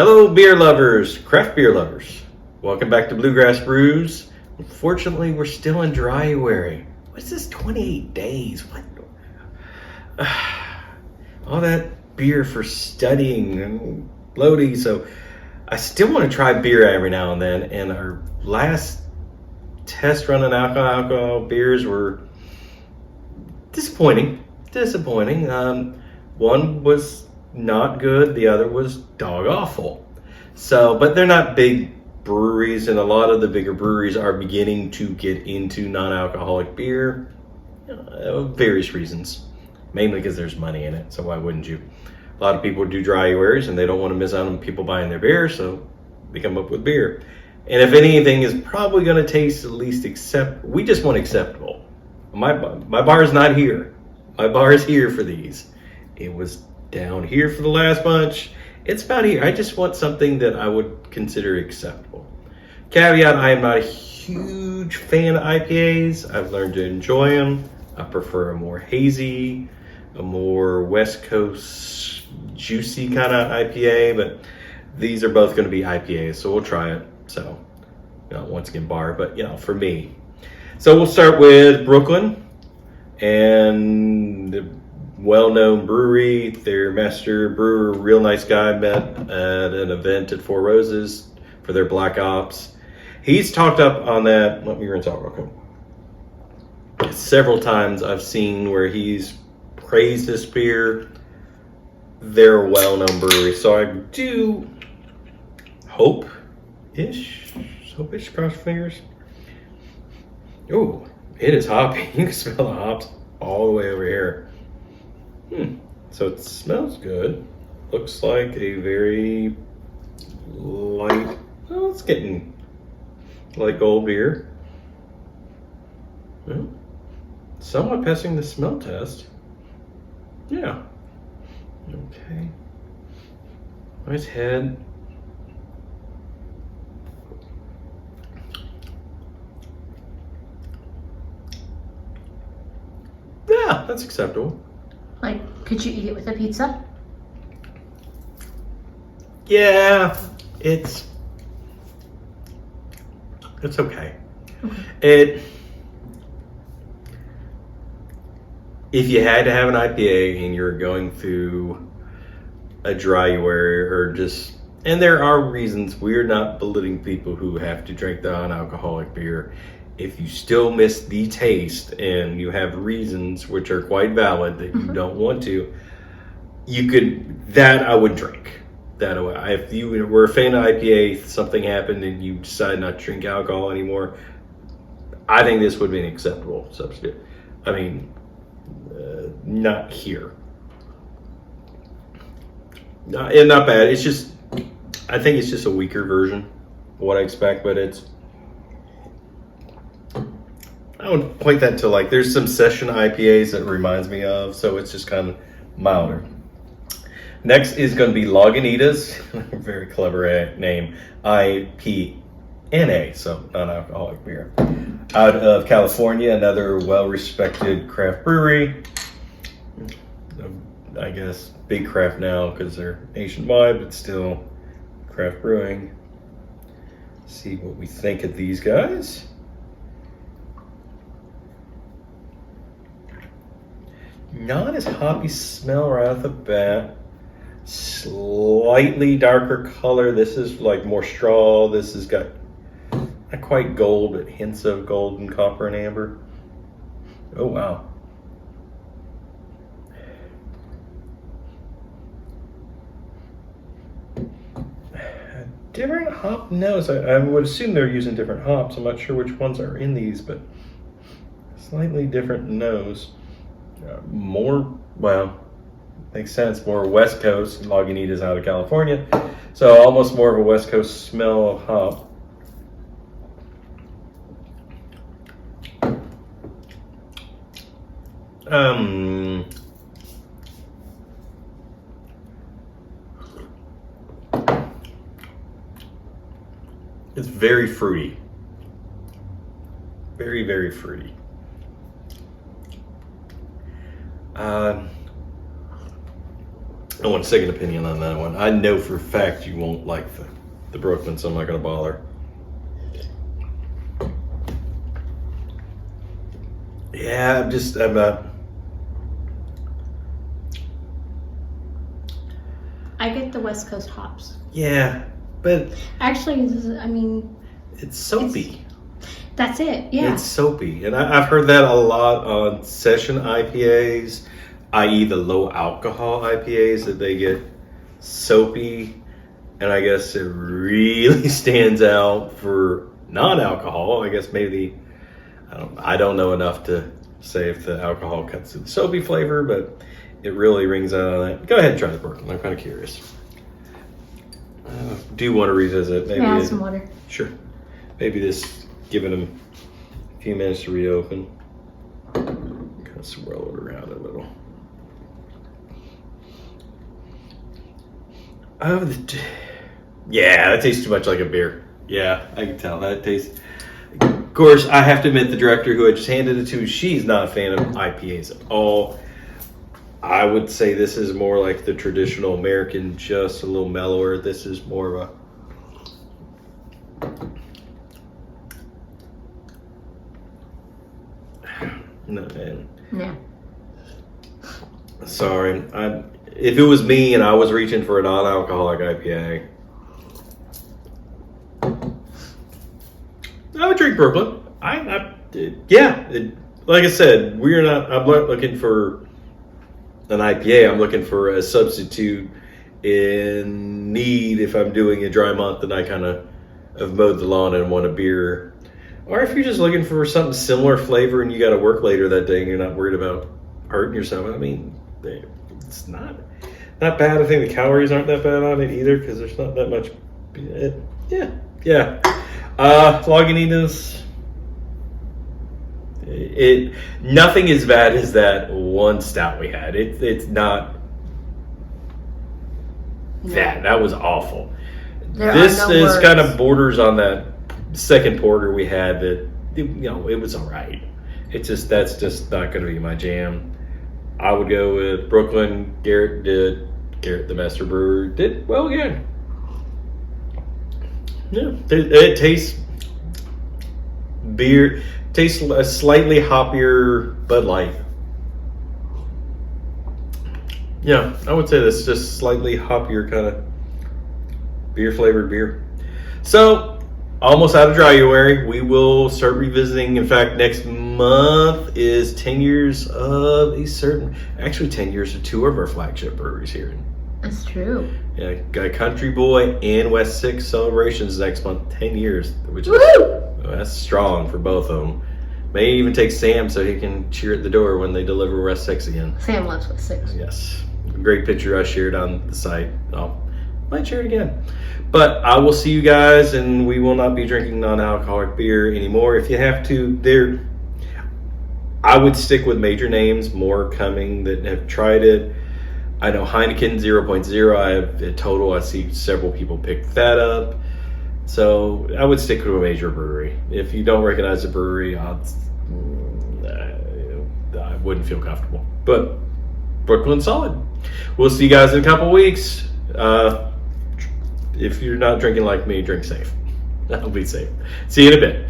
Hello, beer lovers, craft beer lovers. Welcome back to Bluegrass Brews. Unfortunately, we're still in Dryuary. What's this 28 days? What? All that beer for studying and bloating. So I still want to try beer every now and then. And our last test run on alcohol beers were disappointing. One was not good. The other was dog awful. So, but they're not big breweries, and a lot of the bigger breweries are beginning to get into non-alcoholic beer. Various reasons, mainly because there's money in it. So why wouldn't you? A lot of people do Dryuaries, and they don't want to miss out on people buying their beer, so they come up with beer. And if anything is probably going to taste at least we just want acceptable. My bar is not here. My bar is here for these. It was down here for the last bunch. It's about here. I just want something that I would consider acceptable. Caveat, I am not a huge fan of IPAs. I've learned to enjoy them. I prefer a more hazy, a more West Coast juicy kind of IPA, but these are both going to be IPAs, so we'll try it. So, once again, bar, but for me. So we'll start with Brooklyn and the well-known brewery. Their master brewer, real nice guy, met at an event at Four Roses for their Black Ops. He's talked up on that. Let me rinse out real quick. Several times I've seen where he's praised this beer. They're a well-known brewery, so I do hope-ish, cross your fingers. Oh, it is hoppy. You can smell the hops all the way over here. So it smells good. Looks like a very light, it's getting light gold beer. Well, somewhat passing the smell test. Yeah. Okay. Nice head. Yeah, that's acceptable. Like, could you eat it with a pizza? Yeah, it's okay. If you had to have an IPA and you're going through a Dryuary and there are reasons, we're not belittling people who have to drink the non-alcoholic beer. If you still miss the taste and you have reasons which are quite valid that you don't want to, I would drink. If you were a fan of IPA, something happened and you decide not to drink alcohol anymore, I think this would be an acceptable substitute. I mean, not here. Not bad. I think it's just a weaker version of what I expect, but I would point that to there's some session IPAs that reminds me of, so it's just kind of milder. Next is going to be Lagunitas, very clever name, IPNA, so non-alcoholic beer. Out of California, another well-respected craft brewery. I guess big craft now because they're nationwide, but still craft brewing. See what we think of these guys. Not as hoppy smell right off the bat. Slightly darker color. This is more straw. This has got not quite gold, but hints of gold and copper and amber. Oh, wow. Different hop nose. I would assume they're using different hops. I'm not sure which ones are in these, but slightly different nose. Makes sense. More West Coast. Lagunitas out of California, so almost more of a West Coast smell of hop. It's very fruity. Very, very fruity. I want a second opinion on that one. I know for a fact you won't like the Brooklyn, so I'm not going to bother. Yeah, I'm not. I get the West Coast hops. Yeah, but Actually, I mean, it's soapy. that's it. Yeah. It's soapy. And I've heard that a lot on session IPAs, i.e. the low alcohol IPAs, that they get soapy. And I guess it really stands out for non-alcohol. I guess maybe, I don't know enough to say if the alcohol cuts through the soapy flavor, but it really rings out on that. Go ahead and try the Brooklyn. I'm kind of curious. Do you want to revisit? Maybe Yeah, some water. Sure. Maybe this, giving them a few minutes to reopen. Kind of swirl it around a little. Yeah, that tastes too much like a beer. Yeah, I can tell. That tastes... Of course, I have to admit, the director who I just handed it to, she's not a fan of IPAs at all. I would say this is more like the traditional American, just a little mellower. This is more of a... No, man. Yeah. Sorry. If it was me and I was reaching for a non-alcoholic IPA, I would drink Brooklyn. Like I said, I'm not looking for an IPA. I'm looking for a substitute in need if I'm doing a dry month and I kind of have mowed the lawn and want a beer. Or if you're just looking for something similar flavor and you got to work later that day and you're not worried about hurting yourself. I mean, it's not bad. I think the calories aren't that bad on it either because there's not that much. Lagunitas. Nothing as bad as that one stout we had. It's not that. That was awful. This is kind of borders on that second porter we had that, it was all right. That's just not going to be my jam. I would go with Brooklyn. Garrett, the master brewer, did well again. Yeah, it tastes beer. Tastes a slightly hoppier Bud Light. Yeah, I would say this is just slightly hoppier kind of beer flavored beer. So, almost out of Dryuary. We will start revisiting. In fact, next month is 10 years of 10 years of two of our flagship breweries here. That's true. Yeah, got Country Boy and West 6 celebrations next month, 10 years, which is that's strong for both of them. May even take Sam so he can cheer at the door when they deliver West 6 again. Sam loves West 6. Yes. Great picture I shared on the site. Might share it again. But I will see you guys, and we will not be drinking non-alcoholic beer anymore. If you have to, I would stick with major names, more coming that have tried it. I know Heineken 0.0, I have a total. I see several people pick that up. So I would stick to a major brewery. If you don't recognize the brewery, I wouldn't feel comfortable. But Brooklyn's solid. We'll see you guys in a couple weeks. If you're not drinking like me, drink safe. That'll be safe. See you in a bit.